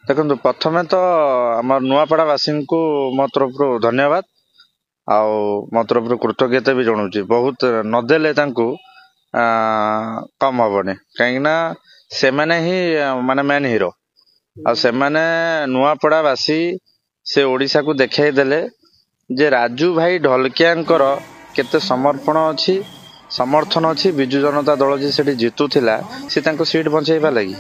देखो प्रथमे तो आम नुआपड़ावासी को मो तरफ धन्यवाद आउ मो तरफ कृतज्ञता भी जनाऊँ बहुत नदेले कम हेनी कहीं से मैंने ही माने मेन हीरो से नुआपड़ावासी से ओडिशा को देखई देले जे राजू भाई ढोलकियांकर केते समर्पण अच्छी समर्थन अच्छी विजु जनता दल जी से जीतुला सी सीट बचाइबा लगी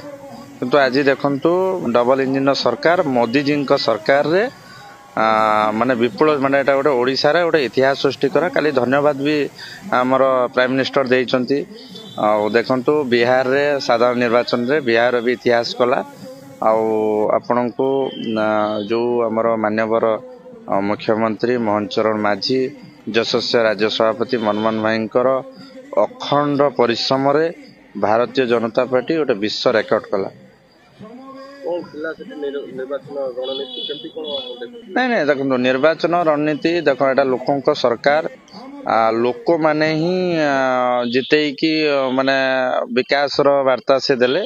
किंतु आज देखंतु डबल इंजिन सरकार मोदी जी सरकार रे माने विपुल माने एटा गोटे ओडिशा रे गोटे इतिहास सृष्टि करा काली धन्यवाद भी हमर प्राइम मिनिस्टर देइचंती देखंतु बिहार रे साधारण निर्वाचन रे बिहार भी इतिहास कला आपनको जो हमर मान्यवर मुख्यमंत्री मोहन चरण माझी यशस्वी राज्य सभापति मनमोहन भाईंकर अखंड परिश्रम रे भारतीय जनता पार्टी गोटे विश्व रेकर्ड कला नहीं देखो निर्वाचन रणनीति देखो एटा लोकों सरकार लोक माने ही जिते कि माने विकास रो वार्ता से देले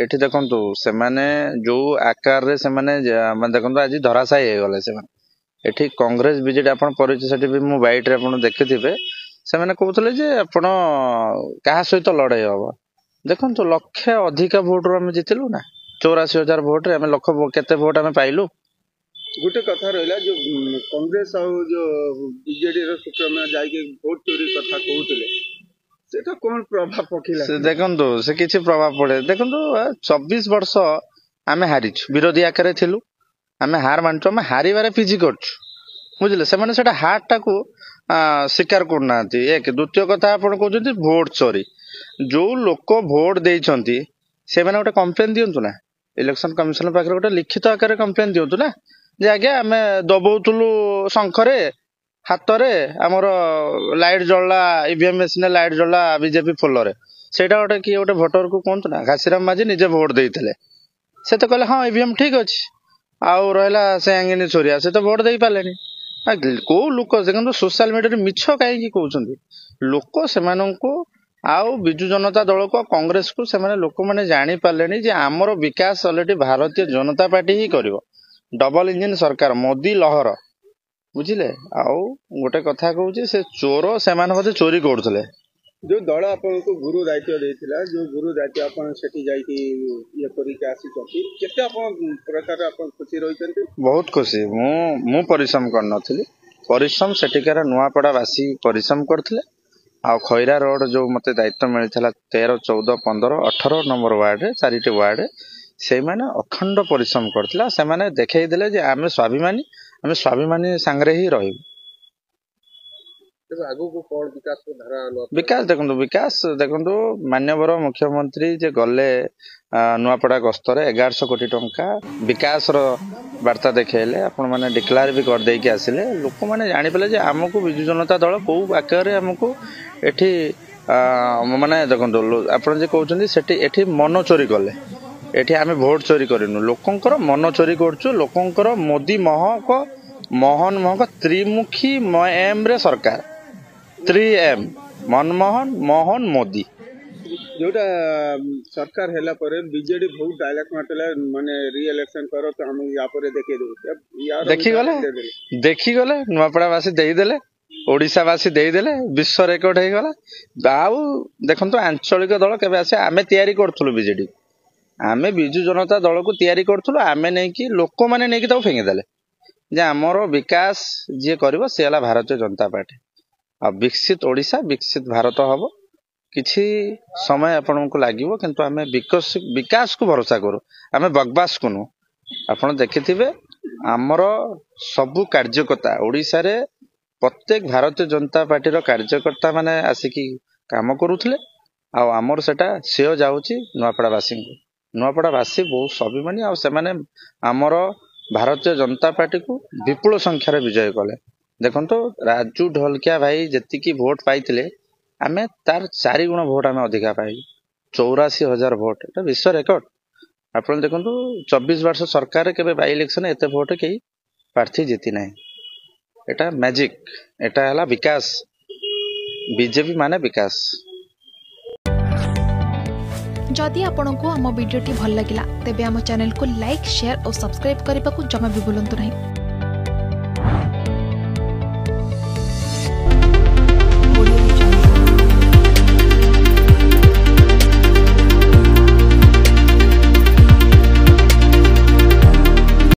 एठी देखंतु से माने जो आकार रे से माने देखंतु आज धराशायी हे गले से माने एठी कांग्रेस बीजेडी आपण परिचय सेठी भी मु बाइट रे आपण देखिथिबे से माने कहउतले जे आपण काहा सहित लड़ाई हबो देखंतु लक्ष्य अधिक भोट रो हम जितलु ना 84,000 भोट रे हम लक्ष्य केते भोट हम पाइलु गोटे कथा रहला जो कांग्रेस और जो बीजेडी रो सूत्र में जाई के वोट चोरी कथा कहउतले सेटा कोन प्रभाव पकिला से देखंतु से किछि प्रभाव पड़े देखंतु 24 वर्ष आमे हारिछ विरोधी आकारे थिलु आमे हार मानतो हम हारिबारे पिजी करछ बुझले से माने सेटा हार टाकू स्वीकार करनांती एक द्वितीय कथा आपण कहउछंती वोट चोरी जो लोक वोट देइछंती से माने गोटे कंप्लेन दियंतु ना इलेक्शन कमिशन पाखरे गोटे लिखित आकारे कंप्लेन दियंतु ना जे आज्ञा आमे दबौतुलु शंखरे हातरे हमर लाइट जळला ईवीएम मशीन लाइट जळला बीजेपी फुलरे सेटा गोटे कि गोटे भोटर को कोंतु ना घासीराम माझी निजे वोट देइथिले से तो कहले हां ईवीएम ठीक अछि आउ रहला से अंगिनी छोरिया से तो वोट देइ पालेनी को लोक देखो सोशल मीडिया रे मिछ काई कहउछंती लोक सेमानंको आउ बिजु जनता दल को कांग्रेस को से लोक मैंने जानी पारे जे आमर विकास ऑलरेडी भारतीय जनता पार्टी ही करिवो डबल इंजिन सरकार मोदी लहर बुझिले आउ गोटे कथा कहूची से चोर से चोरी करथले जो दल आपन को गुरु दायित्व देथिला जो गुरु दायित्व आपन सेठी जाई कि ये करी के आसी चती केते आपन प्रकार आपन खुशी रहिसंती बहुत खुशी मु परिश्रम करनथली परिश्रम सेठिकार नुआपड़ा वासी परिश्रम करथले आ खैरा रोड जो मते दायित्व मिलता 13, 14, 15, 18 नंबर वार्ड रे 4टी वार्ड से माने अखंड परिश्रम करथिला से माने देखै देले जे आमे स्वाभिमानी संगरे ही रही आगु को कोन विकास को धारा विकास देखंतु मान्यवर मुख्यमंत्री जे गले नुआपड़ा गस्तरे 1100 कोटी टंका विकास रो वार्ता देखैले आपण माने डिक्लेयर भी कर देई के आसिले लोक माने जानि पेले जे हमकु बिजु जनता दल को आकारे हमकु एठी माने देखंतु आपण जे कहउछन्ती सेठी एठी मन चोरी कले एठी आमे वोट चोरी करिनु लोकंकर मन चोरी करछु लोकंकर मोदी मोहन महक त्रिमुखी एम रे सरकार 3M मनमोहन मोहन मोदी जोटा सरकार हैला परे बीजेडी बहुत डायलॉग मारतला माने री इलेक्शन करो तो हम या परे देखे दो देखी गले नुआपड़ावासी देई देले ओडिशावासी देई देले विश्व रेकर्ड हे गला आउ देखंतु आंचलिक दल केबे आसे आमे तयारी करथुलु बीजेडी आमे बिजु जनता दल को तयारी करथुलु आमे नै कि लोक माने नै कि ताऊ फेंगी देले जे हमरो विकास जे करबो से हला भारतीय जनता पार्टी आ विकसित ओडिशा विकसित भारत हबो किछि समय आपनको लागिवो किंतु आमे विकास को भरोसा करू आमे बकवास कोनु आपण देखिथिबे हमरो सबु कार्यकर्ता ओडिशा रे प्रत्येक भारतीय जनता पार्टी रो कार्यकर्ता माने आसिकी काम करूथले आ हमर सेटा सेओ जाउची नुआपड़ावासी बहुत स्वाभिमानी आ से माने हमरो भारतीय जनता पार्टी को विपुल संख्या रे विजय कले देखंतो राजू ढोलकिया भाई जति भोट पाइथिले आमे तार 4 गुण भोट आमे अधिका पाई 84,000 भोट एटा विश्व रेकर्ड आपण देखंतो 24 वर्ष सरकार केबे बाई इलेक्शन एते भोट के प्रार्थी जीति नाही एटा मैजिक एटा हला विकास बीजेपी माने विकास। जदि आपंक आम भिडी भल लगा तेब आम चैनल को लाइक शेयर और सब्सक्राइब करने को जमा भी भूलु नहीं।